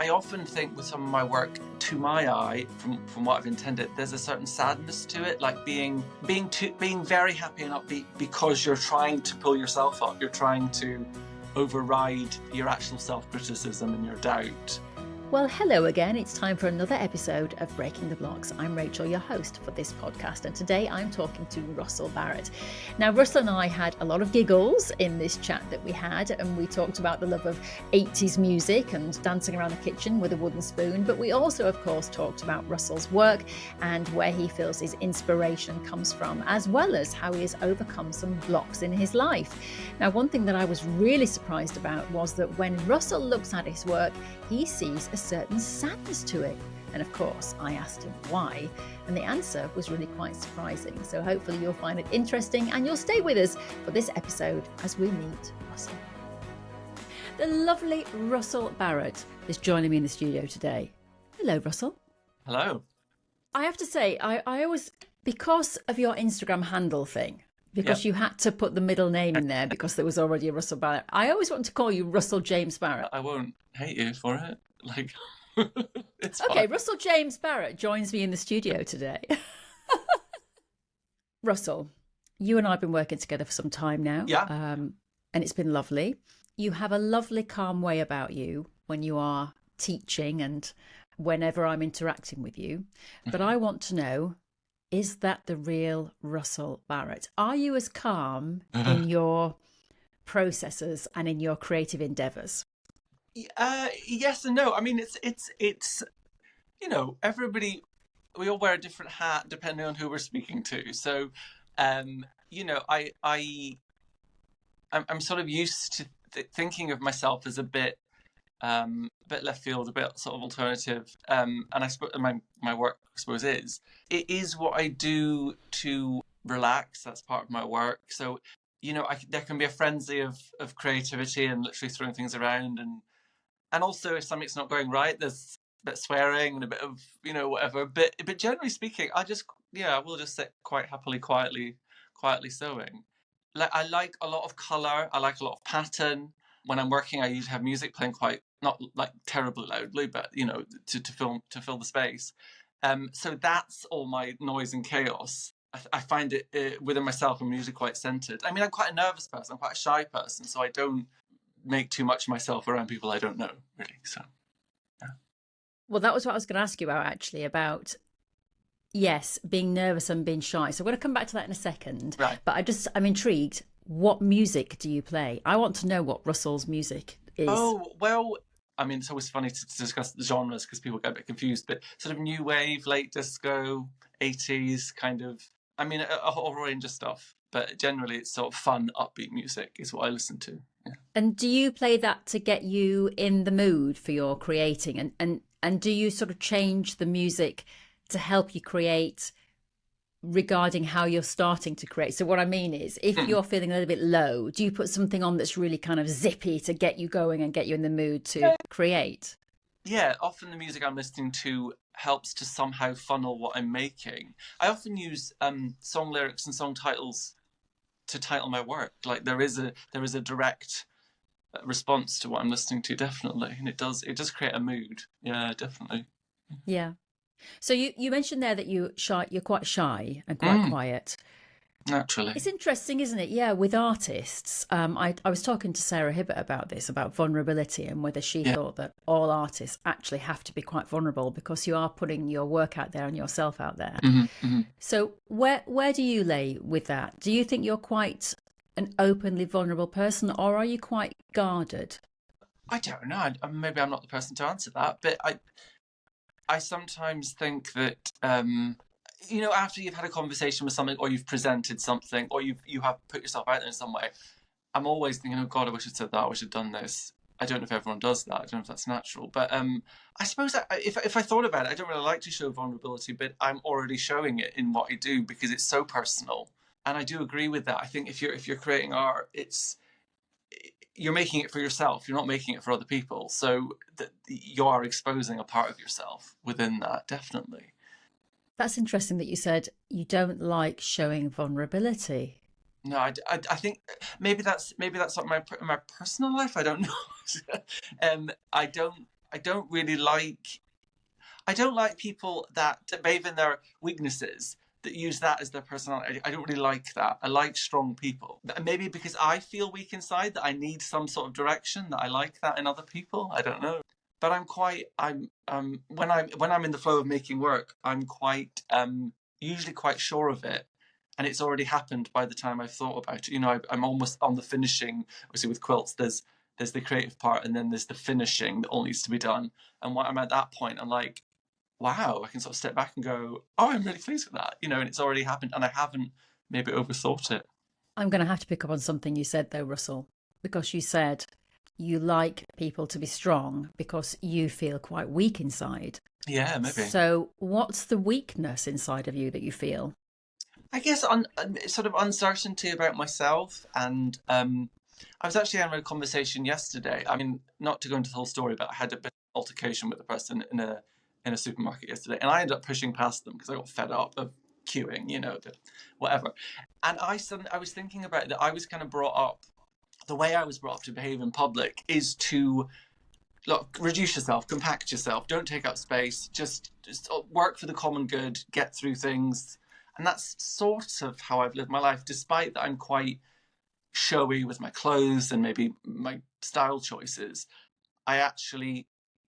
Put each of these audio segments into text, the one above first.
I often think with some of my work, to my eye, from what I've intended, there's a certain sadness to it, like being very happy and upbeat because you're trying to pull yourself up. You're trying to override your actual self-criticism and your doubt. Well, hello again. It's time for another episode of Breaking the Blocks. I'm Rachel, your host for this podcast, and today I'm talking to Russell Barrett. Now, Russell and I had a lot of giggles in this chat that we had, and we talked about the love of 80s music and dancing around the kitchen with a wooden spoon, but we also, of course, talked about Russell's work and where he feels his inspiration comes from, as well as how he has overcome some blocks in his life. Now, one thing that I was really surprised about was that when Russell looks at his work, he sees a certain sadness to it. And of course, I asked him why, and the answer was really quite surprising. So hopefully you'll find it interesting and you'll stay with us for this episode as we meet Russell. The lovely Russell Barrett is joining me in the studio today. Hello, Russell. Hello. I have to say, I always, because of your Instagram handle thing, because you had to put the middle name in there because there was already a Russell Barrett, I always want to call you Russell James Barrett. I won't hate you for it. Like, it's okay, fine. Russell James Barrett joins me in the studio today. Russell, you and I have been working together for some time now. Yeah. And it's been lovely. You have a lovely, calm way about you when you are teaching and whenever I'm interacting with you. But I want to know, is that the real Russell Barrett? Are you as calm in your processes and in your creative endeavours? Yes and no. I mean, it's you know, we all wear a different hat depending on who we're speaking to. So, you know, I'm sort of used to thinking of myself as a bit left field, a bit sort of alternative. And I suppose my work, I suppose, it is what I do to relax. That's part of my work. So, you know, there can be a frenzy of creativity and literally throwing things around, and also if something's not going right, there's a bit of swearing and a bit of, you know, whatever. But generally speaking, I will just sit quite happily, quietly sewing. Like, I like a lot of colour. I like a lot of pattern. When I'm working, I usually have music playing quite, not like terribly loudly, but, you know, to fill the space. So that's all my noise and chaos. I find it within myself, I'm usually quite centred. I mean, I'm quite a nervous person. I'm quite a shy person, so I don't make too much of myself around people I don't know, really. So, yeah. Well, that was what I was going to ask you about, actually, about, yes, being nervous and being shy. So we're going to come back to that in a second. Right. But I'm intrigued. What music do you play? I want to know what Russell's music is. Oh, well, I mean, it's always funny to discuss the genres because people get a bit confused, but sort of new wave, late disco, 80s kind of, I mean, a whole range of stuff. But generally, it's sort of fun, upbeat music is what I listen to. Yeah. And do you play that to get you in the mood for your creating? And do you sort of change the music to help you create regarding how you're starting to create? So what I mean is, if you're feeling a little bit low, do you put something on that's really kind of zippy to get you going and get you in the mood to create? Yeah, often the music I'm listening to helps to somehow funnel what I'm making. I often use song lyrics and song titles to title my work. Like there is a direct response to what I'm listening to, definitely, and it does create a mood. Yeah, definitely. Yeah. So you mentioned there that you're quite shy and quite quiet. Naturally. It's interesting, isn't it? Yeah, with artists. I was talking to Sarah Hibbert about this, about vulnerability, and whether she thought that all artists actually have to be quite vulnerable because you are putting your work out there and yourself out there. So where do you lay with that? Do you think you're quite an openly vulnerable person, or are you quite guarded? I don't know. Maybe I'm not the person to answer that, but I sometimes think that you know, after you've had a conversation with something, or you've presented something, or you have put yourself out there in some way, I'm always thinking, oh God, I wish I'd said that, I wish I'd done this. I don't know if everyone does that. I don't know if that's natural. But I suppose if I thought about it, I don't really like to show vulnerability, but I'm already showing it in what I do because it's so personal. And I do agree with that. I think if you're creating art, you're making it for yourself. You're not making it for other people. So you are exposing a part of yourself within that, definitely. That's interesting that you said you don't like showing vulnerability. No, I think maybe that's not my personal life. I don't know. I don't. I don't really like I don't like people that bathe in their weaknesses, that use that as their personality. I don't really like that. I like strong people. Maybe because I feel weak inside, that I need some sort of direction, that I like that in other people. I don't know. But I'm when I'm in the flow of making work, I'm quite usually quite sure of it. And it's already happened by the time I've thought about it. I'm almost on the finishing. Obviously, with quilts, there's the creative part, and then there's the finishing that all needs to be done. And when I'm at that point, I'm like, wow, I can sort of step back and go, oh, I'm really pleased with that, and it's already happened, and I haven't maybe overthought it. I'm going to have to pick up on something you said, though, Russell, because you said you like people to be strong because you feel quite weak inside. Yeah, maybe. So, what's the weakness inside of you that you feel? I guess sort of uncertainty about myself, and I was actually having a conversation yesterday. I mean, not to go into the whole story, but I had a bit of altercation with a person in a supermarket yesterday, and I ended up pushing past them because I got fed up of queuing, whatever. And I was thinking about that. I was kind of brought up, the way I was brought up to behave in public is to, look, reduce yourself, compact yourself, don't take up space, just work for the common good, get through things. And that's sort of how I've lived my life, despite that I'm quite showy with my clothes and maybe my style choices. I actually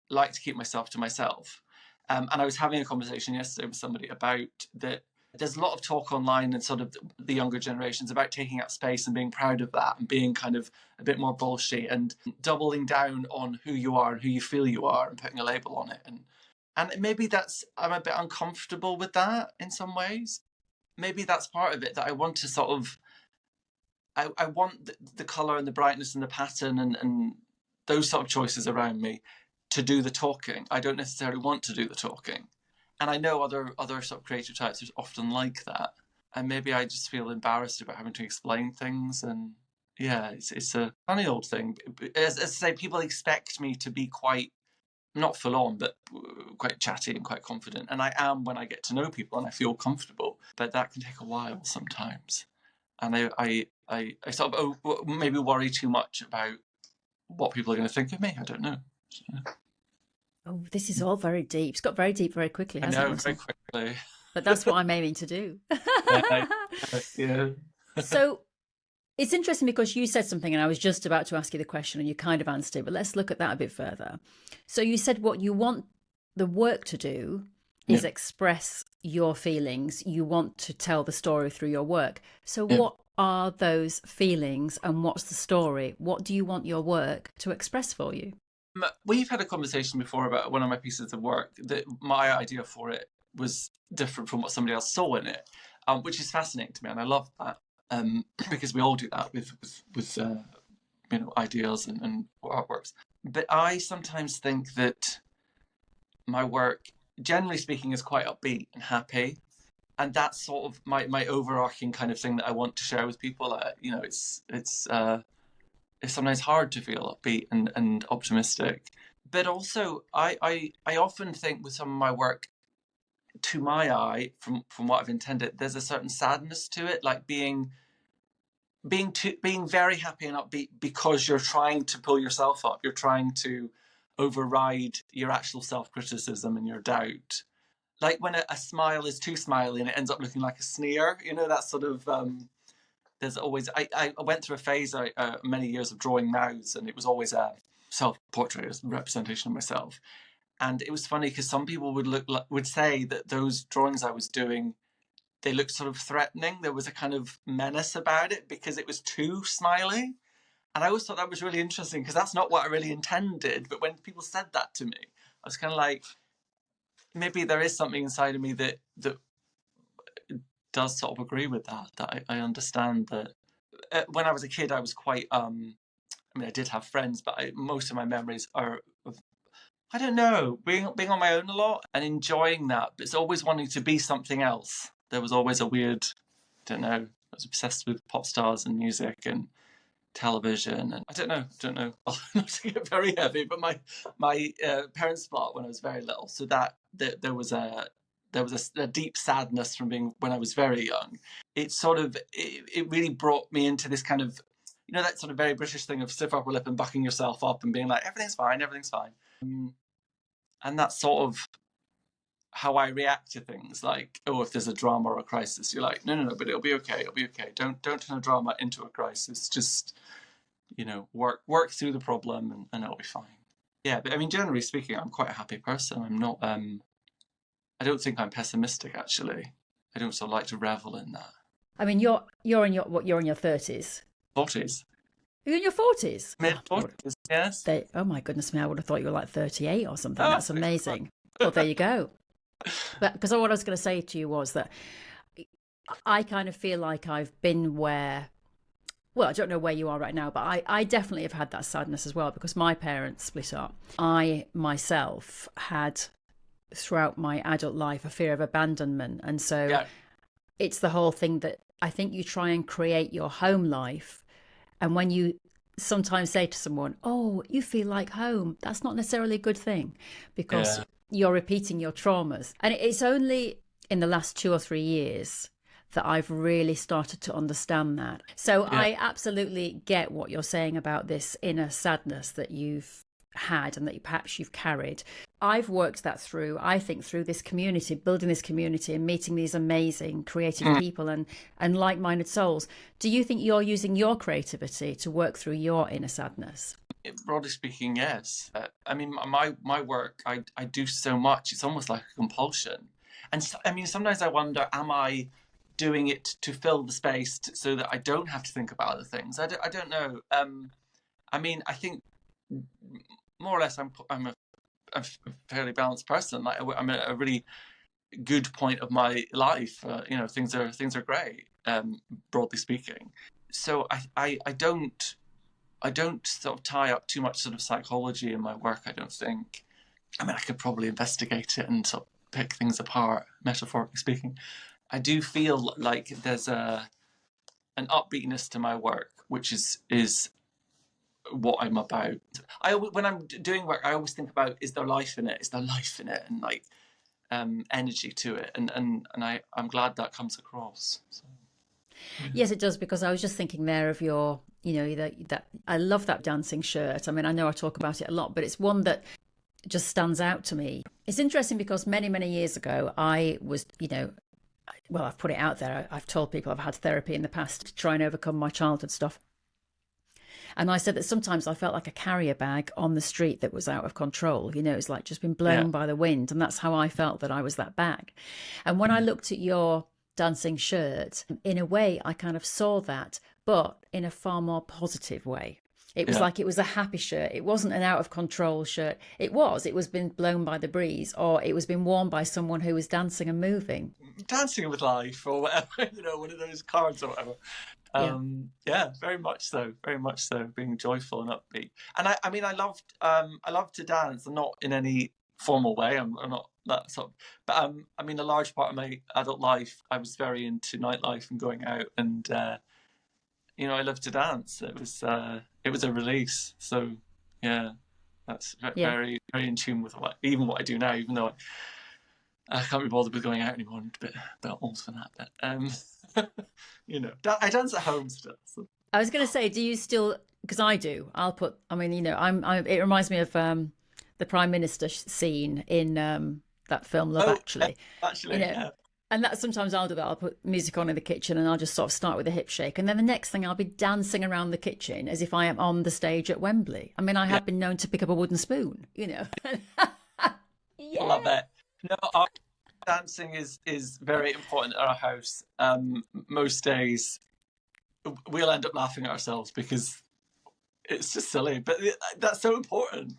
like to keep myself to myself. And I was having a conversation yesterday with somebody about that. There's a lot of talk online and sort of the younger generations about taking up space and being proud of that and being kind of a bit more bolshy and doubling down on who you are and who you feel you are and putting a label on it. And maybe I'm a bit uncomfortable with that in some ways. Maybe that's part of it, that I want to sort of, I want the colour and the brightness and the pattern and those sort of choices around me to do the talking. I don't necessarily want to do the talking. And I know other sort of creative types are often like that. And maybe I just feel embarrassed about having to explain things. And yeah, it's a funny old thing. As I say, people expect me to be quite, not full on, but quite chatty and quite confident. And I am when I get to know people and I feel comfortable. But that can take a while sometimes. And I sort of maybe worry too much about what people are going to think of me. I don't know. Oh, this is all very deep. It's got very deep very quickly, I hasn't know, it, very Russell? quickly. But that's what I'm aiming to do. Yeah. So it's interesting because you said something and I was just about to ask you the question and you kind of answered it, but let's look at that a bit further. So you said what you want the work to do is express your feelings. You want to tell the story through your work. So what are those feelings and what's the story? What do you want your work to express for you? We've had a conversation before about one of my pieces of work, that my idea for it was different from what somebody else saw in it, which is fascinating to me, and I love that, because we all do that with ideas and artworks. But I sometimes think that my work, generally speaking, is quite upbeat and happy, and that's sort of my overarching kind of thing that I want to share with people. It's sometimes hard to feel upbeat and optimistic. But also, I often think with some of my work, to my eye, from what I've intended, there's a certain sadness to it, like being very happy and upbeat because you're trying to pull yourself up. You're trying to override your actual self-criticism and your doubt. Like when a smile is too smiley and it ends up looking like a sneer, that sort of there's always I went through a phase many years of drawing mouths, and it was always a self-portrait, a representation of myself. And it was funny because some people would say that those drawings I was doing, they looked sort of threatening. There was a kind of menace about it because it was too smiley. And I always thought that was really interesting because that's not what I really intended. But when people said that to me, I was kind of like, maybe there is something inside of me that does sort of agree with that. That I understand that when I was a kid, I was quite. I mean, I did have friends, but most of my memories are of, I don't know, being on my own a lot and enjoying that. But it's always wanting to be something else. There was always a weird, I don't know. I was obsessed with pop stars and music and television, and I don't know. Not to get very heavy, but my parents split when I was very little, so that there was a deep sadness from being when I was very young. It really brought me into this kind of, that sort of very British thing of stiff upper lip and bucking yourself up and being like, everything's fine. and that's sort of how I react to things. Like, oh, if there's a drama or a crisis, you're like, no, but it'll be okay. It'll be okay. Don't turn a drama into a crisis. Just, work through the problem, and it'll be fine. Yeah, but I mean, generally speaking, I'm quite a happy person. I'm not. I don't think I'm pessimistic. Actually, I don't sort of like to revel in that. I mean, you're in your 30s. 40s. You're in your 40s. Mid-40s, yes. Oh my goodness me! I would have thought you were like 38 or something. Oh, That's amazing. Well, there you go. But because what I was going to say to you was that I kind of feel like I've been where. Well, I don't know where you are right now, but I definitely have had that sadness as well, because my parents split up. I myself had, throughout my adult life, a fear of abandonment. And so it's the whole thing that I think you try and create your home life. And when you sometimes say to someone, oh, you feel like home, that's not necessarily a good thing, because you're repeating your traumas. And it's only in the last 2 or 3 years that I've really started to understand that. So I absolutely get what you're saying about this inner sadness that you've had and that perhaps you've carried. I've worked that through, I think, through this community, building this community and meeting these amazing creative people and like-minded souls. Do you think you're using your creativity to work through your inner sadness? Broadly speaking, yes. I mean, my work, I do so much, it's almost like a compulsion. And I mean, sometimes I wonder, am I doing it to fill the space so that I don't have to think about other things? I don't know. I mean, I think more or less I'm a fairly balanced person. Like, I'm at a really good point of my life. Things are great, broadly speaking. So I don't sort of tie up too much sort of psychology in my work, I don't think. I mean, I could probably investigate it and sort of pick things apart, metaphorically speaking. I do feel like there's an upbeatness to my work, which is what I'm about. When I'm doing work, I always think about, is there life in it? Is there life in it? And like energy to it. And I'm glad that comes across. So. Yes, it does, because I was just thinking there of your, that I love that dancing shirt. I mean, I know I talk about it a lot, but it's one that just stands out to me. It's interesting because many, many years ago, I was, well, I've put it out there. I've told people I've had therapy in the past to try and overcome my childhood stuff. And I said that sometimes I felt like a carrier bag on the street that was out of control. It's like just been blown by the wind. And that's how I felt, that I was that bag. And when I looked at your dancing shirt, in a way, I kind of saw that, but in a far more positive way. It was like it was a happy shirt. It wasn't an out of control shirt. It was been blown by the breeze, or it was been worn by someone who was dancing and moving. Dancing with life, or whatever, one of those cards or whatever. Very much so, being joyful and upbeat. And I mean, I love to dance, and not in any formal way. I'm not that sort of, but I mean, a large part of my adult life, I was very into nightlife and going out, and I love to dance. It was a release. So that's very, very in tune with what I do now, even though I can't be bothered with going out anymore. I'm a bit old for that, but I dance at home still. So. I was going to say, do you still? Because I do. It reminds me of the Prime Minister scene in that film Love Actually. And that sometimes I'll do that. I'll put music on in the kitchen and I'll just sort of start with a hip shake. And then the next thing I'll be dancing around the kitchen as if I am on the stage at Wembley. I mean, I have been known to pick up a wooden spoon, I love it. No, our dancing is very important at our house. Most days we'll end up laughing at ourselves because it's just silly, but that's so important,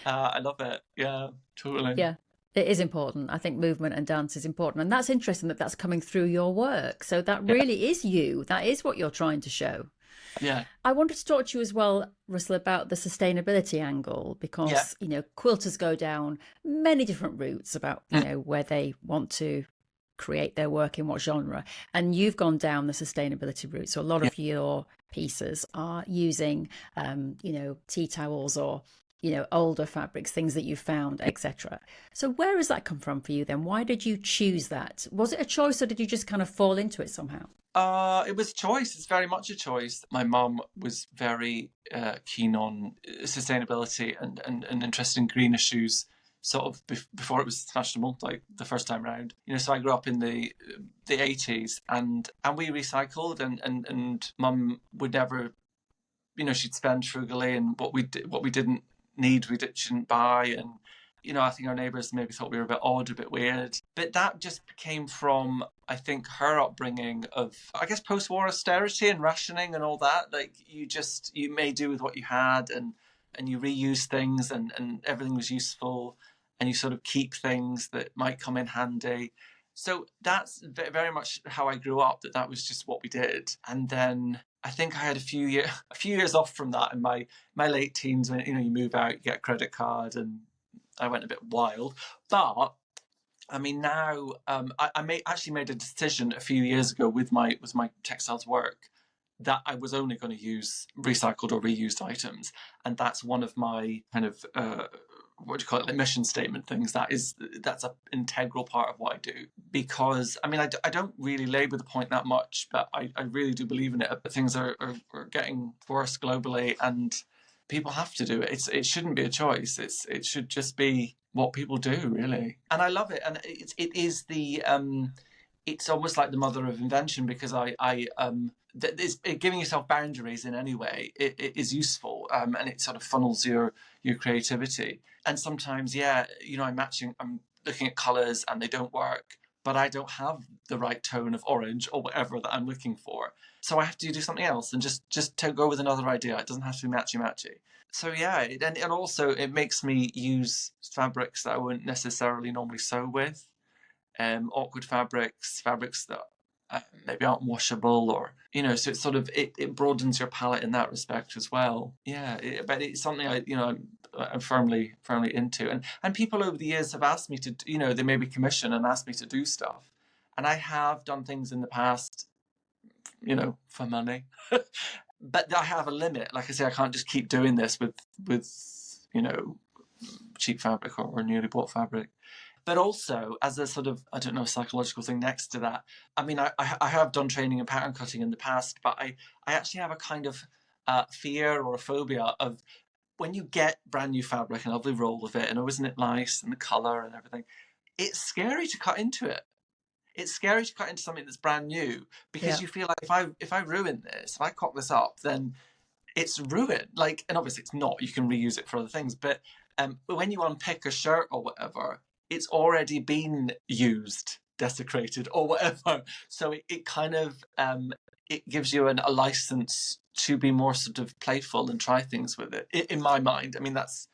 I love it. Yeah, totally. Yeah. It is important. I think movement and dance is important. And that's interesting that that's coming through your work. So that really is you. That is what you're trying to show. Yeah. I wanted to talk to you as well, Russell, about the sustainability angle, because, quilters go down many different routes about, where they want to create their work, in what genre. And you've gone down the sustainability route. So a lot of your pieces are using, tea towels or older fabrics, things that you found, etc. So where has that come from for you then? Why did you choose that? Was it a choice, or did you just kind of fall into it somehow? It was a choice. It's very much a choice. My mum was very keen on sustainability and interested in green issues sort of before it was fashionable, like the first time round. So I grew up in the 80s, and we recycled, and Mum would never, she'd spend frugally, and what we didn't need, shouldn't buy. And I think our neighbours maybe thought we were a bit odd, a bit weird. But that just came from, I think, her upbringing of, I guess, post-war austerity and rationing and all that. Like, you made do with what you had, and you reuse things, and everything was useful, and you sort of keep things that might come in handy. So that's very much how I grew up, that was just what we did. And then I think I had a few years off from that in my late teens, when, you move out, you get a credit card, and I went a bit wild. But I mean, now I actually made a decision a few years ago with my textiles work that I was only going to use recycled or reused items, and that's one of my kind of what do you call it, like mission statement things. That's an integral part of what I do, because I mean, I don't really labour the point that much, but I really do believe in it. Things are getting worse globally, and people have to do it. It shouldn't be a choice. It should just be what people do, really. And I love it. And it is the it's almost like the mother of invention, because giving yourself boundaries in any way it is useful, and it sort of funnels your creativity. And sometimes, I'm looking at colours and they don't work, but I don't have the right tone of orange or whatever that I'm looking for. So I have to do something else and just go with another idea. It doesn't have to be matchy. So yeah, and also it makes me use fabrics that I wouldn't necessarily normally sew with. Awkward fabrics that maybe aren't washable, or so it's sort of it broadens your palette in that respect as well. Yeah, but it's something I'm firmly into, and people over the years have asked me to, they maybe commission and asked me to do stuff, and I have done things in the past, for money, but I have a limit. Like I say, I can't just keep doing this with cheap fabric or newly bought fabric. But also, as a sort of, I don't know, psychological thing next to that, I mean, I have done training in pattern cutting in the past, but I actually have a kind of fear or a phobia of when you get brand new fabric and a lovely roll of it, and isn't it nice, and the colour and everything, it's scary to cut into it. It's scary to cut into something that's brand new, because you feel like if I ruin this, if I cock this up, then it's ruined. Like, and obviously it's not. You can reuse it for other things, but when you unpick a shirt or whatever, it's already been used, desecrated, or whatever. So it kind of it gives you a license to be more sort of playful and try things with it. In my mind, I mean, that's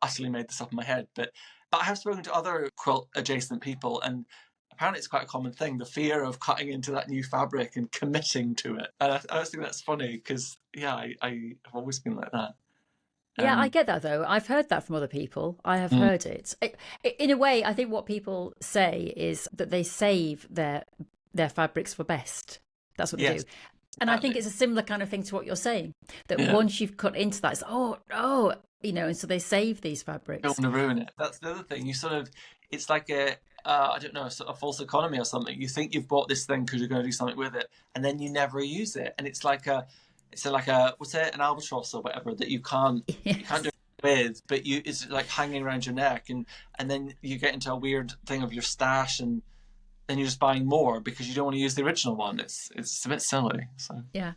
utterly made this up in my head, but I have spoken to other quilt adjacent people, and apparently it's quite a common thing, the fear of cutting into that new fabric and committing to it. And I just think that's funny, because I have always been like that. Yeah, I get that though. I've heard that from other people. I have heard it. In a way, I think what people say is that they save their fabrics for best. That's what they do. And I think it's a similar kind of thing to what you're saying. That once you've cut into that, it's and so they save these fabrics. Don't want to ruin it. That's the other thing. You sort of, it's like I don't know, a sort of false economy or something. You think you've bought this thing because you're going to do something with it, and then you never use it, and it's like a what's it, an albatross or whatever that you can't do it with, but it's like hanging around your neck, and then you get into a weird thing of your stash, and then you're just buying more because you don't want to use the original one. It's a bit silly. So yeah.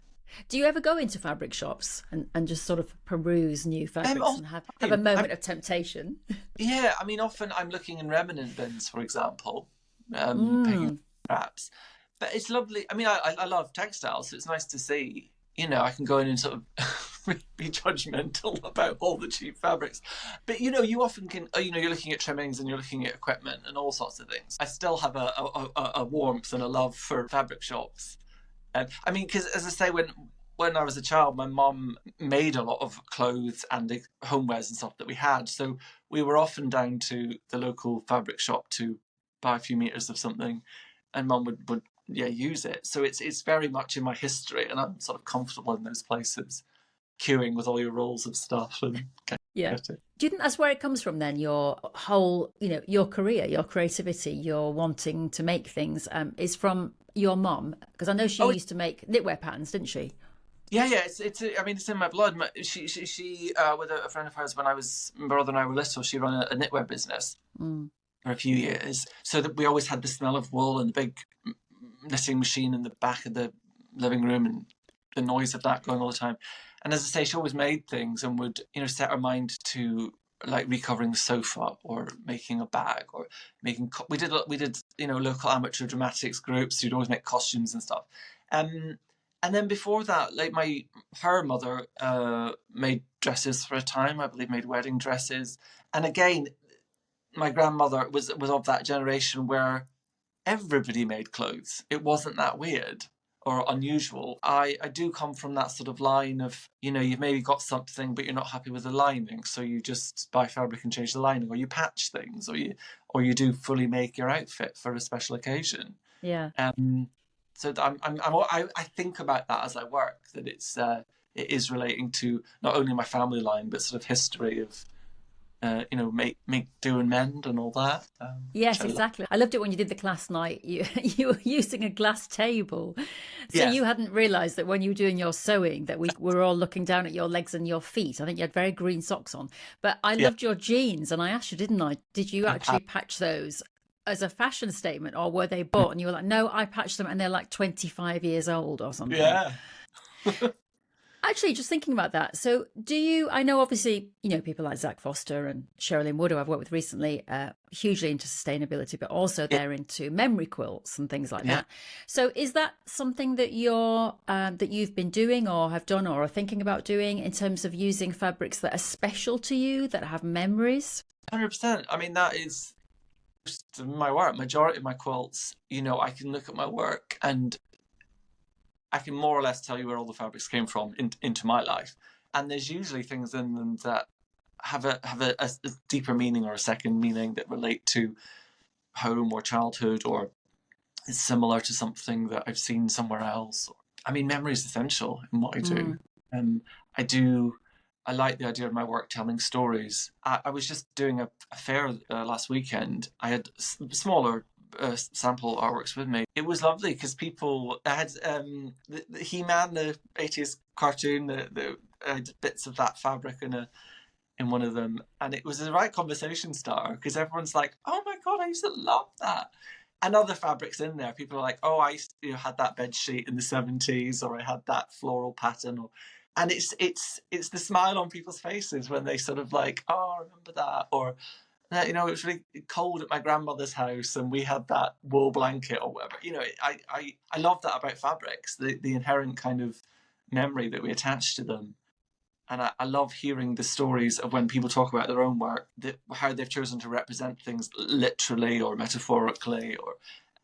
Do you ever go into fabric shops and just sort of peruse new fabrics and have a moment of temptation? Yeah, I mean, often I'm looking in remnant bins, for example, picking scraps. But it's lovely. I mean, I love textiles, so it's nice to see. I can go in and sort of be judgmental about all the cheap fabrics. But, you often can, you're looking at trimmings and you're looking at equipment and all sorts of things. I still have a warmth and a love for fabric shops. I mean, because as I say, when I was a child, my mum made a lot of clothes and homewares and stuff that we had. So we were often down to the local fabric shop to buy a few meters of something, and mum would use it. So it's very much in my history, and I'm sort of comfortable in those places, queuing with all your rolls of stuff and get it. Do you think that's where it comes from then? Your whole, your career, your creativity, your wanting to make things is from your mum? Because I know she used to make knitwear patterns, didn't she? Yeah. I mean, it's in my blood. She with a friend of hers when my brother and I were little, she ran a knitwear business Mm. for a few years. So that we always had the smell of wool and the big knitting machine in the back of the living room and the noise of that going all the time. And as I say, she always made things and would, set her mind to like recovering the sofa or making a bag or making. We did local amateur dramatics groups. You'd always make costumes and stuff. And then before that, like her mother made dresses for a time. I believe made wedding dresses. And again, my grandmother was of that generation where everybody made clothes. It wasn't that weird or unusual. I do come from that sort of line of, you've maybe got something but you're not happy with the lining, so you just buy fabric and change the lining, or you patch things, or you do fully make your outfit for a special occasion. Yeah. So I think about that as I work, that it is relating to not only my family line but sort of history of make do and mend and all that. Yes, exactly. I loved it when you did the class night. You were using a glass table, so Yes. you hadn't realised that when you were doing your sewing that we were all looking down at your legs and your feet. I think you had very green socks on. But I Yeah. loved your jeans, and I asked you, didn't I? Did you I actually patch those as a fashion statement, or were they bought? And you were like, no, I patched them, and they're like 25 years old or something. Yeah. Actually, just thinking about that. So I know obviously, people like Zach Foster and Sherilyn Wood, who I've worked with recently, hugely into sustainability, but also Yeah. they're into memory quilts and things like Yeah. that. So is that something that you've been doing or have done or are thinking about doing in terms of using fabrics that are special to you, that have memories? 100%. I mean, that is my work. Majority of my quilts, I can look at my work and I can more or less tell you where all the fabrics came from into my life. And there's usually things in them that have a deeper meaning or a second meaning that relate to home or childhood, or is similar to something that I've seen somewhere else. I mean, memory is essential in what I do. I do. I like the idea of my work telling stories. I was just doing a fair last weekend. I had smaller sample artworks with me. It was lovely because I had the He-Man, the 80s cartoon, I had bits of that fabric in one of them, and it was the right conversation starter because everyone's like, "Oh my god, I used to love that." And other fabrics in there, people are like, "Oh, I used to, had that bed sheet in the 70s, or I had that floral pattern," and it's the smile on people's faces when they sort of like, "Oh, I remember that," or it was really cold at my grandmother's house and we had that wool blanket or whatever. I love that about fabrics, the inherent kind of memory that we attach to them. And I love hearing the stories of when people talk about their own work, how they've chosen to represent things literally or metaphorically,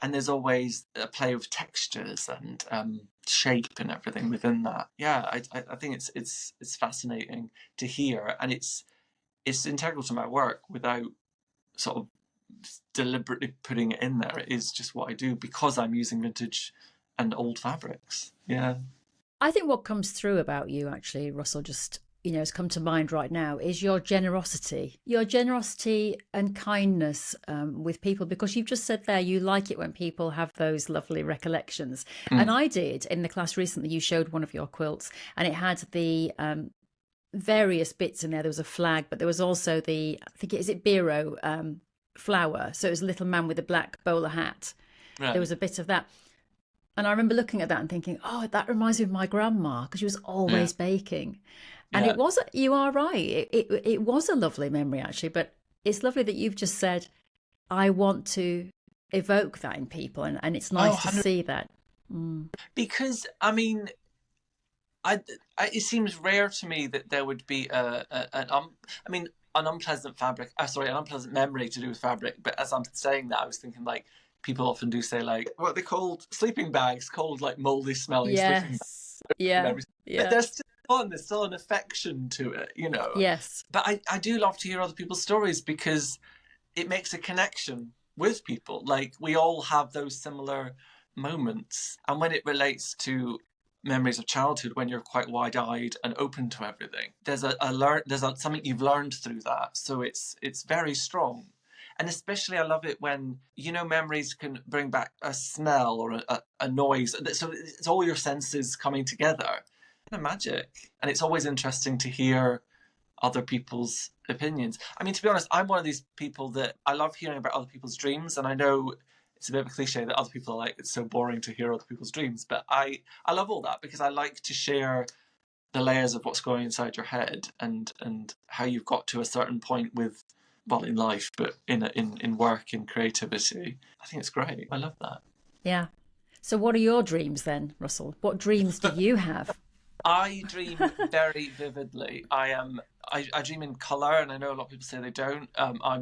and there's always a play of textures and shape and everything within that. Yeah, I think it's fascinating to hear, and it's integral to my work without sort of deliberately putting it in there. It is just what I do because I'm using vintage and old fabrics. Yeah. I think what comes through about you, actually, Russell, just has come to mind right now, is your generosity and kindness with people, because you've just said there you like it when people have those lovely recollections. And I did in the class recently. You showed one of your quilts, and it had the various bits in there. There was a flag, but there was also I think is it Biro flower. So it was a little man with a black bowler hat. Right. There was a bit of that. And I remember looking at that and thinking, oh, that reminds me of my grandma, because she was always baking. And Yeah. it was, you are right, it was a lovely memory, actually. But it's lovely that you've just said, I want to evoke that in people. And it's nice to see that. Because, I mean, it seems rare to me that there would be an unpleasant an unpleasant memory to do with fabric. But as I'm saying that, I was thinking like, people often do say like, what they called sleeping bags, called like moldy smelling sleeping bags. Yeah. But there's still fun, there's still an affection to it, Yes. But I do love to hear other people's stories because it makes a connection with people. Like, we all have those similar moments. And when it relates to memories of childhood, when you're quite wide-eyed and open to everything, there's something you've learned through that. So it's very strong. And especially I love it when, memories can bring back a smell or a noise. So it's all your senses coming together. kind of magic. And it's always interesting to hear other people's opinions. I mean, to be honest, I'm one of these people that I love hearing about other people's dreams, and I know it's a bit of a cliche that other people are like, it's so boring to hear other people's dreams, but I love all that because I like to share the layers of what's going inside your head and how you've got to a certain point with, well, in life, but in work, in creativity. I think it's great. I love that. Yeah. So what are your dreams then, Russell? What dreams do you have? I dream very vividly. I dream in colour, and I know a lot of people say they don't. I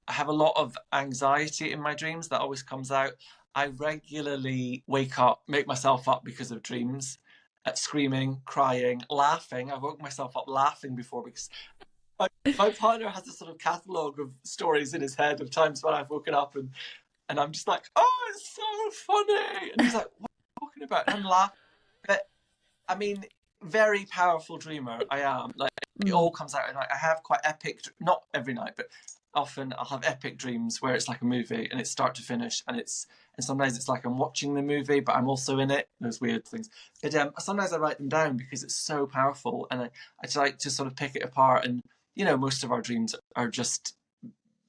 have a lot of anxiety in my dreams that always comes out. I regularly wake up, make myself up because of dreams, screaming, crying, laughing. I woke myself up laughing before because my partner has a sort of catalogue of stories in his head of times when I've woken up and I'm just like, oh, it's so funny. And he's like, what are you talking about? And I'm laughing. But I mean, very powerful dreamer I am. Like, it all comes out at night. I have quite epic, not every night, but often I'll have epic dreams where it's like a movie and it's start to finish, and sometimes it's like I'm watching the movie but I'm also in it, those weird things. But sometimes I write them down because it's so powerful, and I just like to sort of pick it apart. And most of our dreams are just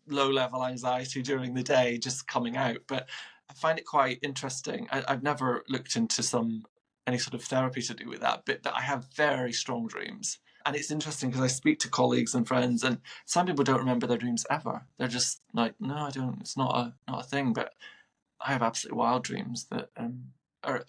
low level anxiety during the day just coming out, but I find it quite interesting. I've never looked into any sort of therapy to do with that, but I have very strong dreams. And it's interesting because I speak to colleagues and friends, and some people don't remember their dreams ever. They're just like, no, I don't. It's not a thing. But I have absolutely wild dreams that are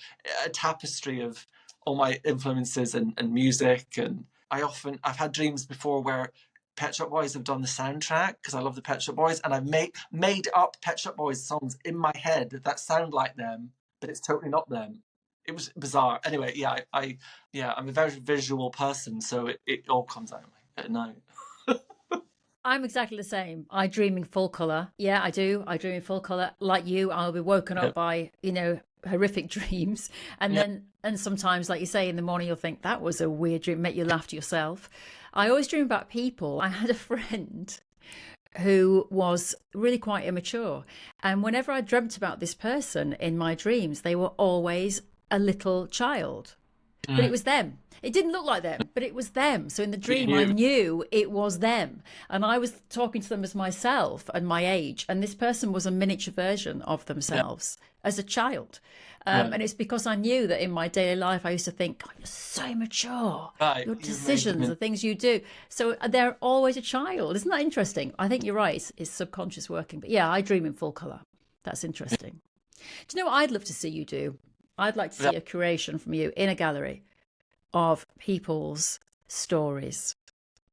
a tapestry of all my influences and music. And I've had dreams before where Pet Shop Boys have done the soundtrack because I love the Pet Shop Boys, and I've made up Pet Shop Boys songs in my head that sound like them, but it's totally not them. It was bizarre. Anyway, I'm a very visual person, so it all comes out at night. I'm exactly the same. I dream in full colour. Yeah, I do. I dream in full colour. Like you, I'll be woken up by, horrific dreams. And then sometimes, like you say, in the morning, you'll think, that was a weird dream, make you laugh to yourself. I always dream about people. I had a friend who was really quite immature. And whenever I dreamt about this person in my dreams, they were always a little child, but it was them. It didn't look like them, but it was them. So in the dream, I knew it was them, and I was talking to them as myself and my age, and this person was a miniature version of themselves as a child. And it's because I knew that in my daily life I used to think, God, you're so immature, your decisions, the things you do, so they're always a child. Isn't that interesting? I think you're right, it's subconscious working. But yeah, I dream in full colour. That's interesting. Do you know what I'd love to see you do? I'd like to see a curation from you in a gallery of people's stories.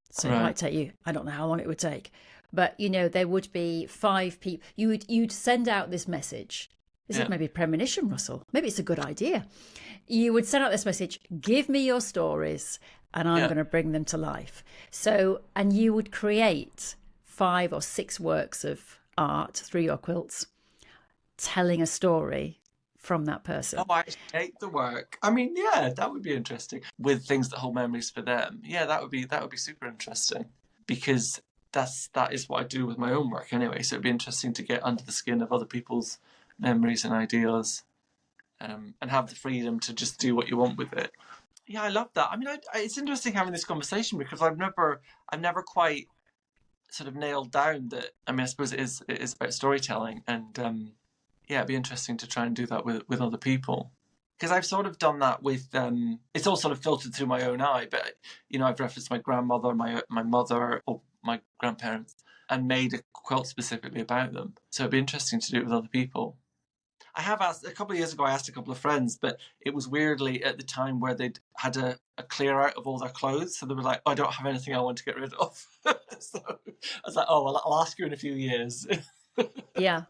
So it might take you, I don't know how long it would take, but there would be 5 people. You'd send out this message. Is it maybe a premonition, Russell? Maybe it's a good idea. You would send out this message, give me your stories and I'm going to bring them to life. So, and you would create 5 or 6 works of art through your quilts, telling a story from that person. Oh, I hate the work. I mean, that would be interesting with things that hold memories for them. Yeah, that would be super interesting, because that is what I do with my own work anyway. So it'd be interesting to get under the skin of other people's memories and ideas, and have the freedom to just do what you want with it. Yeah, I love that. I mean, it's interesting having this conversation because I've never quite sort of nailed down that. I mean, I suppose it is about storytelling, and it'd be interesting to try and do that with other people, because I've sort of done that with it's all sort of filtered through my own eye, but I've referenced my grandmother, my mother, or my grandparents, and made a quilt specifically about them. So it'd be interesting to do it with other people. I have asked a couple of years ago. I asked a couple of friends, but it was weirdly at the time where they'd had a clear out of all their clothes, so they were like, I don't have anything I want to get rid of. So I was like, oh, well, I'll ask you in a few years. Yeah.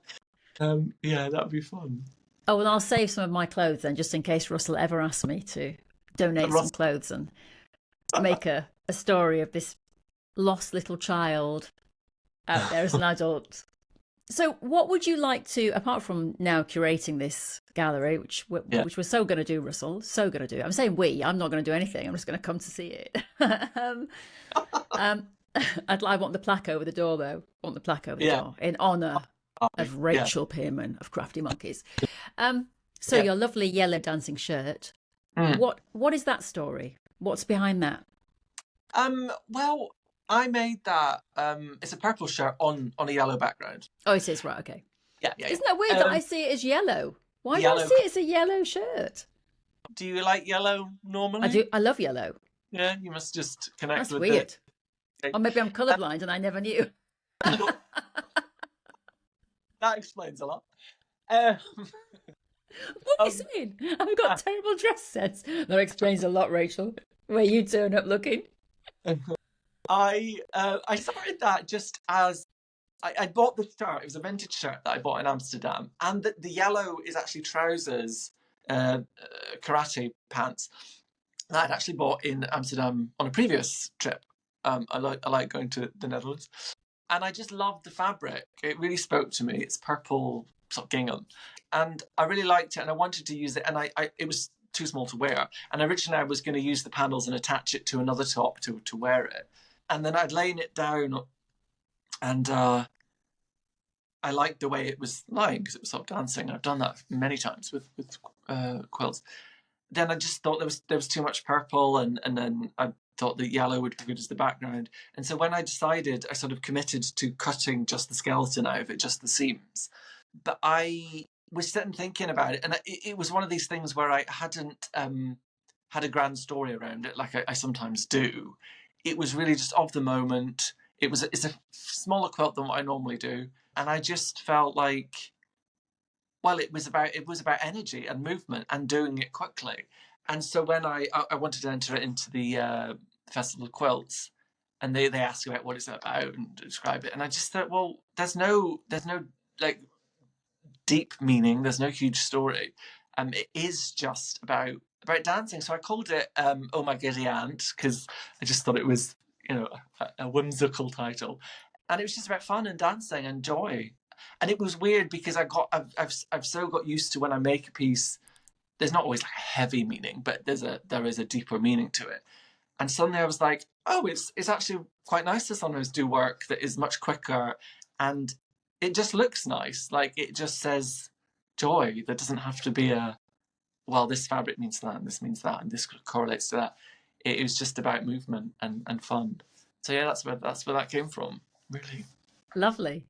That would be fun. Oh, well, I'll save some of my clothes then, just in case Russell ever asks me to donate some clothes and make a story of this lost little child out there as an adult. So what would you like to, apart from now curating this gallery, which we're so going to do, Russell, so going to do. I'm saying I'm not going to do anything. I'm just going to come to see it. I want the plaque over the door, though. I want the plaque over the door in honour of Rachel Pearman of Crafty Monkeys. So your lovely yellow dancing shirt Mm. What is that story? What's behind that? Well, I made that. It's a purple shirt on a yellow background. Oh, it is, right, okay. Yeah, yeah, Isn't that weird yeah. that I see it as yellow? Why do I Yellow. see it as a yellow shirt? Do you like yellow I normally? do. I love yellow. Yeah, you must just connect That's with the. weird. Or maybe I'm colourblind and I never knew. That explains a lot. Um, What are you um, saying? I've got terrible dress sense. That explains a lot, Rachel. Where you turn up looking. I started that just as I bought the shirt. It was a vintage shirt that I bought in Amsterdam, and the yellow is actually trousers, karate pants that I'd actually bought in Amsterdam on a previous trip. I like going to the Netherlands, and I just loved the fabric. It really spoke to me. It's purple sort of gingham, and I really liked it, and I wanted to use it, and it was too small to wear. And originally I was going to use the panels and attach it to another top to wear it, and then I'd lain it down, and I liked the way it was lying because it was sort of dancing. I've done that many times with quilts. Then I just thought there was too much purple, and then I thought that yellow would be good as the background. And so when I decided, I sort of committed to cutting just the skeleton out of it, just the seams. But I was sitting thinking about it, and it was one of these things where I hadn't had a grand story around it like I sometimes do. It was really just of the moment. It's a smaller quilt than what I normally do, and I just felt like, well, it was about energy and movement and doing it quickly. And so when I wanted to enter it into the Festival of Quilts, and they asked about what it's about and describe it, and I just thought, well, there's no like deep meaning. There's no huge story. It is just about dancing. So I called it "Oh My Giddy Aunt" because I just thought it was, a whimsical title, and it was just about fun and dancing and joy. And it was weird because I've so got used to when I make a piece. There's not always like a heavy meaning, but there is a deeper meaning to it. And suddenly I was like, oh, it's actually quite nice to sometimes do work that is much quicker, and it just looks nice. Like it just says joy. There doesn't have to be well, this fabric means that, and this means that, and this correlates to that. It was just about movement and fun. So yeah, that's where that came from, really. Lovely.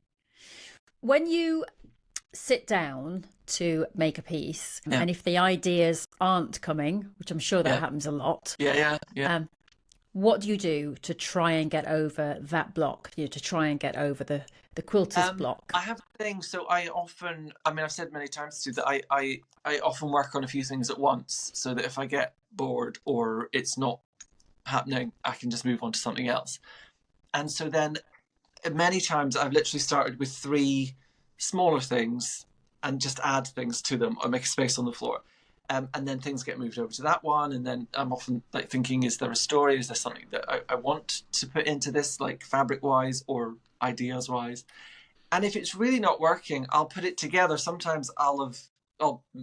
When you sit down to make a piece, Yeah. and if the ideas aren't coming, which I'm sure that Yeah. happens a lot, Yeah. what do you do to try and get over that block? To try and get over the quilter's block? I have a thing. So I've said many times too that I often work on a few things at once, so that if I get bored or it's not happening, I can just move on to something else. And so then many times I've literally started with 3 smaller things and just add things to them or make a space on the floor. And then things get moved over to that one, and then I'm often like thinking, is there a story? Is there something that I want to put into this, like fabric wise or ideas wise? And if it's really not working, I'll put it together. Sometimes I'll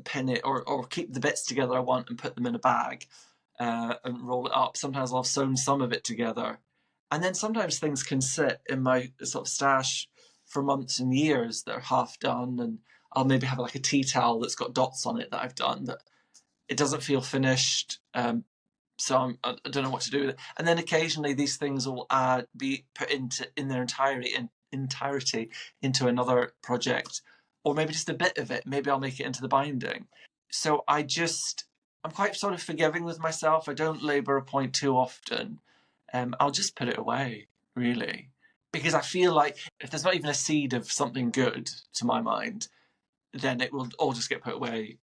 pin it or keep the bits together I want and put them in a bag and roll it up. Sometimes I'll have sewn some of it together, and then sometimes things can sit in my sort of stash for months and years that are half done, and I'll maybe have like a tea towel that's got dots on it that I've done that it doesn't feel finished. So I don't know what to do with it. And then occasionally these things will be put in their entirety into another project, or maybe just a bit of it. Maybe I'll make it into the binding. So I'm quite sort of forgiving with myself. I don't labour a point too often. I'll just put it away, really, because I feel like if there's not even a seed of something good to my mind, then it will all just get put away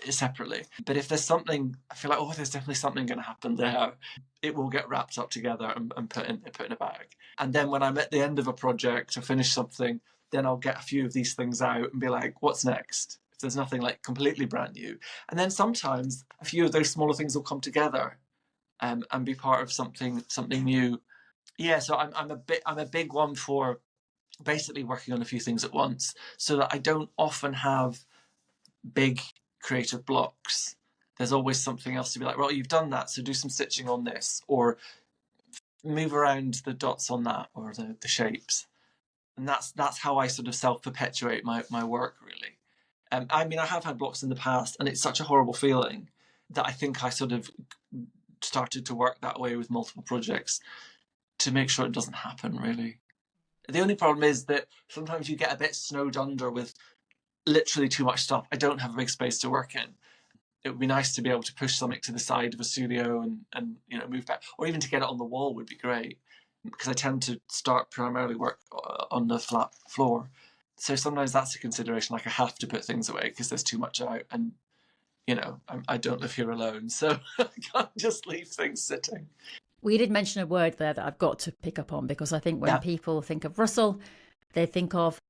separately. But if there's something, I feel like, oh, there's definitely something going to happen there, it will get wrapped up together and put in a bag. And then when I'm at the end of a project or finish something, then I'll get a few of these things out and be like, what's next? If there's nothing like completely brand new. And then sometimes a few of those smaller things will come together and be part of something new. Yeah, so I'm a big one for basically working on a few things at once, so that I don't often have big creative blocks. There's always something else to be like, well, you've done that, so do some stitching on this, or move around the dots on that, or the shapes. And that's how I sort of self-perpetuate my work, really. I have had blocks in the past, and it's such a horrible feeling. that I think I sort of started to work that way with multiple projects to make sure it doesn't happen, really. The only problem is that sometimes you get a bit snowed under with literally too much stuff. I don't have a big space to work in. It would be nice to be able to push something to the side of a studio and move back, or even to get it on the wall would be great, because I tend to start primarily work on the flat floor. So sometimes that's a consideration, like I have to put things away because there's too much out, and I don't live here alone, so I can't just leave things sitting. We did mention a word there that I've got to pick up on, because I think when people think of Russell, they think of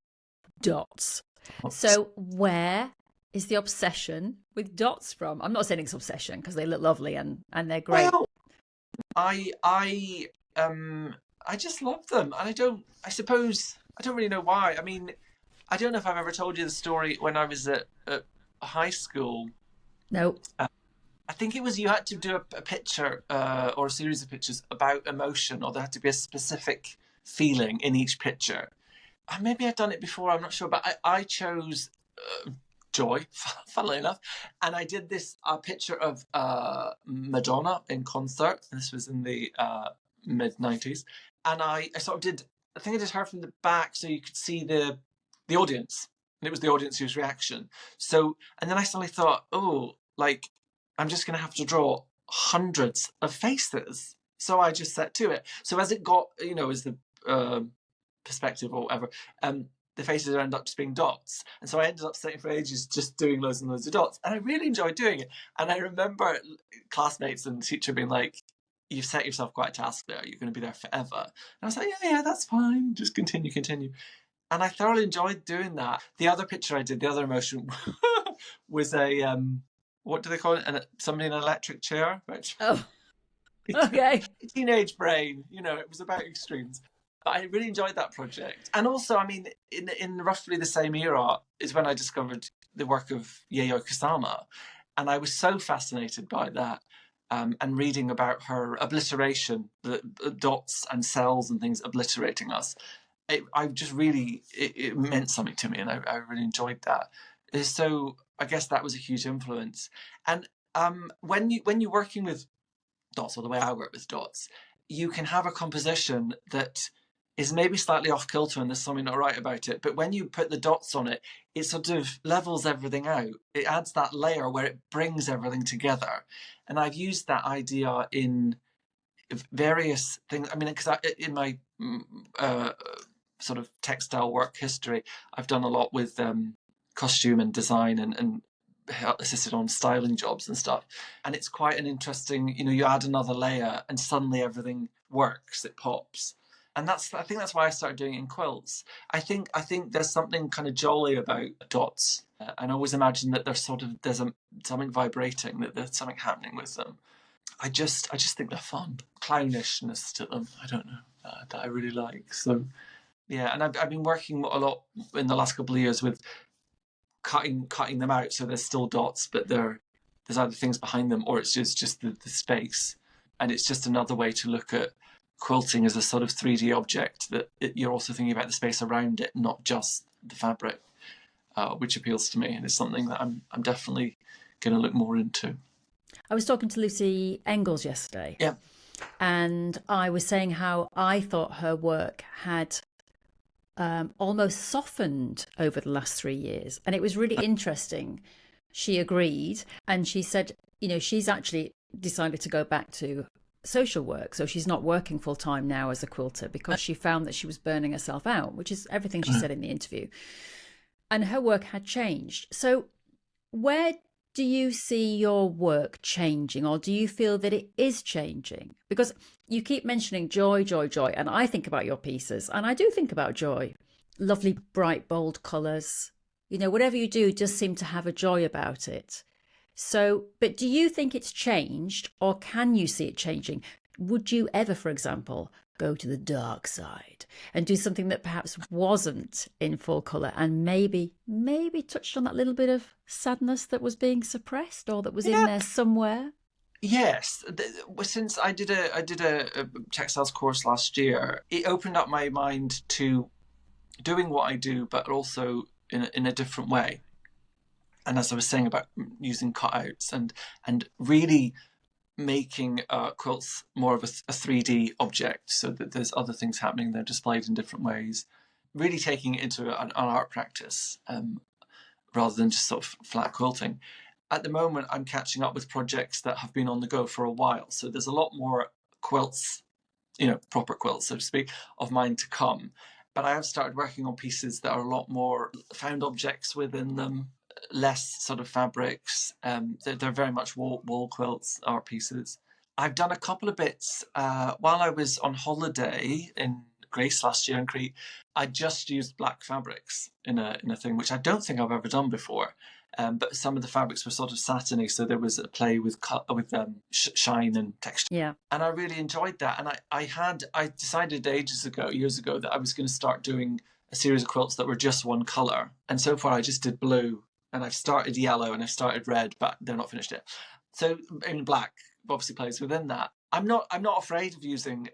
dots. So where is the obsession with dots from? I'm not saying it's obsession, because they look lovely and they're great. Well, I just love them, and I suppose I don't really know why. I mean, I don't know if I've ever told you the story when I was at high school. No. I think it was you had to do a picture or a series of pictures about emotion, or there had to be a specific feeling in each picture. Maybe I've done it before, I'm not sure, but I chose joy, funnily enough, and I did this picture of Madonna in concert. This was in the mid-90s, and I sort of did, I think I did her from the back so you could see the audience, and it was the audience's reaction. So, and then I suddenly thought, oh, like, I'm just going to have to draw hundreds of faces. So I just set to it. So as it got, as the perspective or whatever, the faces end up just being dots. And so I ended up sitting for ages just doing loads and loads of dots. And I really enjoyed doing it. And I remember classmates and the teacher being like, you've set yourself quite a task there. You're going to be there forever. And I was like, yeah, that's fine. Just continue. And I thoroughly enjoyed doing that. The other picture I did, the other emotion, was a... what do they call it? Somebody in an electric chair? Oh, okay. Teenage brain, it was about extremes. But I really enjoyed that project. And also, I mean, in roughly the same era is when I discovered the work of Yayoi Kusama. And I was so fascinated by that, and reading about her obliteration, the dots and cells and things obliterating us. It meant something to me, and I really enjoyed that. So I guess that was a huge influence. And when you're working with dots, or the way I work with dots, you can have a composition that is maybe slightly off kilter and there's something not right about it. But when you put the dots on it, it sort of levels everything out. It adds that layer where it brings everything together. And I've used that idea in various things. I mean, because in my sort of textile work history, I've done a lot with costume and design and assisted on styling jobs and stuff. And it's quite an interesting, you add another layer and suddenly everything works, it pops. And I think that's why I started doing it in quilts. I think there's something kind of jolly about dots. And I always imagine that there's something vibrating, that there's something happening with them. I just think they're fun. Clownishness to them, I don't know, that I really like. So yeah, and I've been working a lot in the last couple of years with cutting them out, so there's still dots, but there's either things behind them or it's just the space. And it's just another way to look at quilting as a sort of 3D object, that you're also thinking about the space around it, not just the fabric, which appeals to me, and it's something that I'm definitely going to look more into. I was talking to Lucy Engels yesterday. Yeah. And I was saying how I thought her work had almost softened over the last 3 years. And it was really interesting. She agreed. And she said, she's actually decided to go back to social work. So she's not working full time now as a quilter, because she found that she was burning herself out, which is everything she said in the interview. And her work had changed. So where do you see your work changing, or do you feel that it is changing? Because you keep mentioning joy, joy, joy. And I think about your pieces, and I do think about joy. Lovely, bright, bold colours. Whatever you do does seem to have a joy about it. So, but do you think it's changed, or can you see it changing? Would you ever, for example, go to the dark side and do something that perhaps wasn't in full colour, and maybe touched on that little bit of sadness that was being suppressed, or that was in there somewhere? Yes, since I did a textiles course last year, it opened up my mind to doing what I do, but also in a different way. And as I was saying about using cutouts and really making quilts more of a 3D object, so that there's other things happening, they're displayed in different ways, really taking it into an art practice, rather than just sort of flat quilting. At the moment, I'm catching up with projects that have been on the go for a while, so there's a lot more quilts, proper quilts, so to speak, of mine to come. But I have started working on pieces that are a lot more found objects within them, less sort of fabrics. They're very much wall quilts, art pieces. I've done a couple of bits while I was on holiday in Greece last year in Crete. I just used black fabrics in a thing, which I don't think I've ever done before. But some of the fabrics were sort of satiny, so there was a play with shine and texture. Yeah. And I really enjoyed that. And I decided years ago, that I was going to start doing a series of quilts that were just one colour. And so far I just did blue, and I've started yellow, and I've started red, but they're not finished yet. So black obviously plays within that. I'm not afraid of using,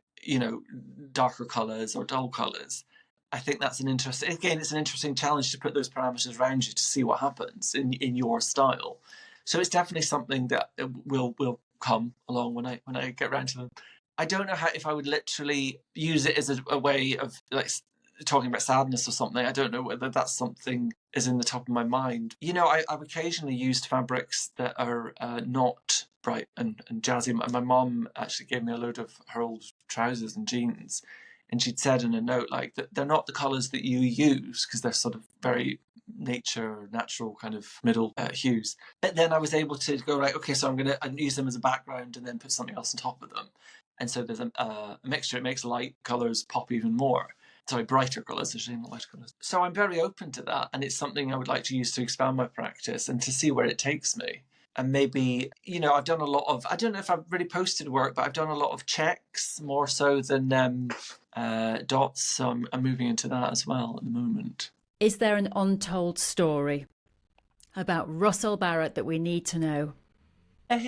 darker colours or dull colours. I think that's it's an interesting challenge to put those parameters around you to see what happens in your style. So it's definitely something that will come along when I get around to them. I don't know if I would literally use it as a way of like talking about sadness or something. I don't know whether that's something is in the top of my mind. I've occasionally used fabrics that are not bright and jazzy. My mom actually gave me a load of her old trousers and jeans, and she'd said in a note like that they're not the colours that you use because they're sort of very natural kind of middle hues. But then I was able to go right, okay, so I'm going to use them as a background and then put something else on top of them. And so there's a mixture. It makes light colours pop even more. Sorry, brighter colours, actually, not lighter colours. So I'm very open to that, and it's something I would like to use to expand my practice and to see where it takes me. And maybe, I've done a lot of, I don't know if I've really posted work, but I've done a lot of checks more so than dots. So I'm moving into that as well at the moment. Is there an untold story about Russell Barrett that we need to know? I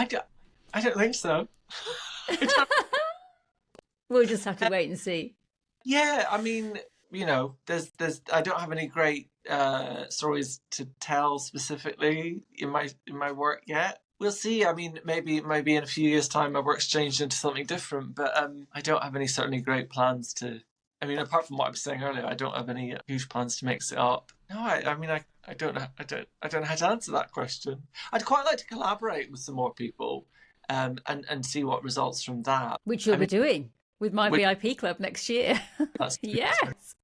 don't think so. We'll just have to wait and see. Yeah, I mean, there's I don't have any great stories to tell specifically in my work yet. We'll see. I mean, maybe in a few years' time my work's changed into something different, but I don't have any certainly great plans to. I mean, apart from what I was saying earlier, I don't have any huge plans to mix it up. No, I don't know. I don't know how to answer that question. I'd quite like to collaborate with some more people, and see what results from that. Which you'll be doing with my VIP club next year. That's yes.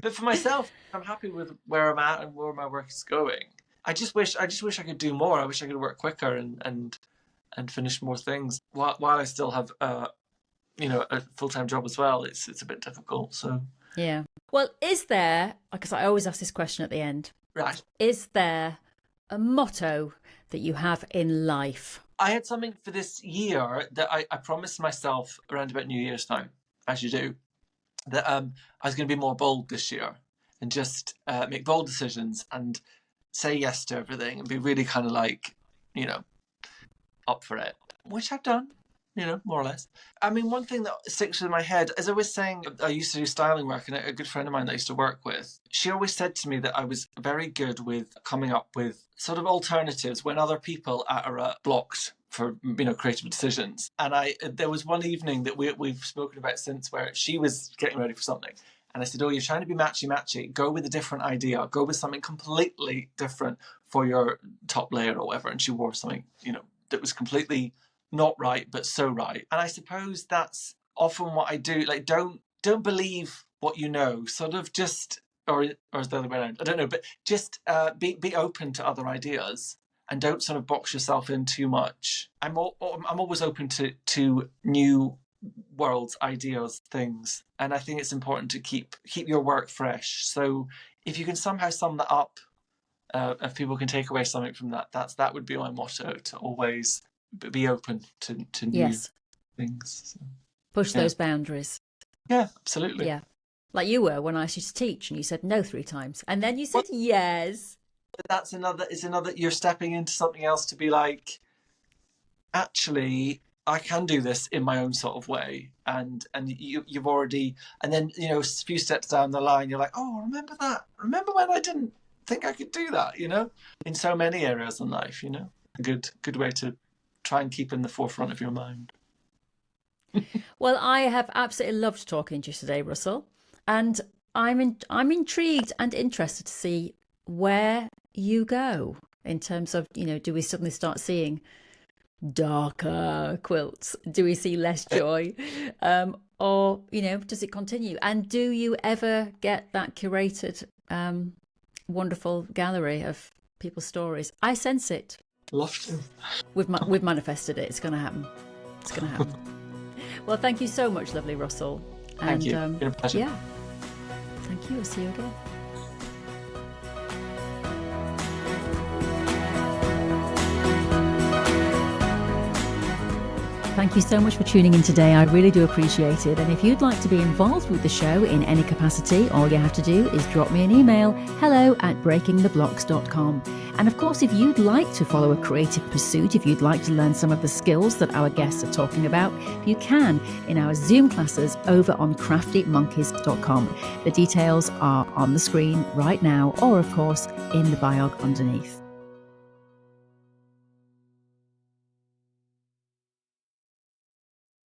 But for myself, I'm happy with where I'm at and where my work is going. I just wish I could do more. I wish I could work quicker and finish more things while I still have a full-time job as well. It's a bit difficult. So yeah. Well, is there? Because I always ask this question at the end. Right. Is there a motto that you have in life? I had something for this year that I promised myself around about New Year's time, as you do, that I was going to be more bold this year and just make bold decisions and say yes to everything and be really kind of like, up for it, which I've done, more or less. I mean, one thing that sticks with my head, as I was saying, I used to do styling work, and a good friend of mine that I used to work with, she always said to me that I was very good with coming up with sort of alternatives when other people are blocked for creative decisions. And there was one evening that we've spoken about since where she was getting ready for something, and I said, "Oh, you're trying to be matchy. Go with a different idea. Go with something completely different for your top layer or whatever." And she wore something that was completely not right, but so right. And I suppose that's often what I do. Like, don't believe what you know. Sort of just, or is the other way around? I don't know, but just be open to other ideas and don't sort of box yourself in too much. I'm always open to new worlds, ideas, things, and I think it's important to keep your work fresh. So if you can somehow sum that up, if people can take away something from that would be my motto: to always be open to new things. So, push those boundaries. Yeah, absolutely. Yeah, like you were when I asked you to teach, and you said no 3 times, and then you said yes. But that's another. You're stepping into something else to be like, actually, I can do this in my own sort of way, and you've already, and then a few steps down the line, you're like, oh, remember that? Remember when I didn't think I could do that, in so many areas in life, a good way to try and keep in the forefront of your mind. Well, I have absolutely loved talking to you today, Russell, and I'm intrigued and interested to see where you go in terms of, do we suddenly start seeing darker quilts? Do we see less joy? Or, does it continue? And do you ever get that curated, wonderful gallery of people's stories? I sense it. Love to. We've manifested it. It's going to happen. It's going to happen. Well, thank you so much, lovely Russell. Thank you. It's been a pleasure. Yeah. Thank you. I'll see you again. Thank you so much for tuning in today. I really do appreciate it. And if you'd like to be involved with the show in any capacity, all you have to do is drop me an email, hello@breakingtheblocks.com. And of course, if you'd like to follow a creative pursuit, if you'd like to learn some of the skills that our guests are talking about, you can in our Zoom classes over on craftymonkeys.com. The details are on the screen right now, or of course in the bio underneath.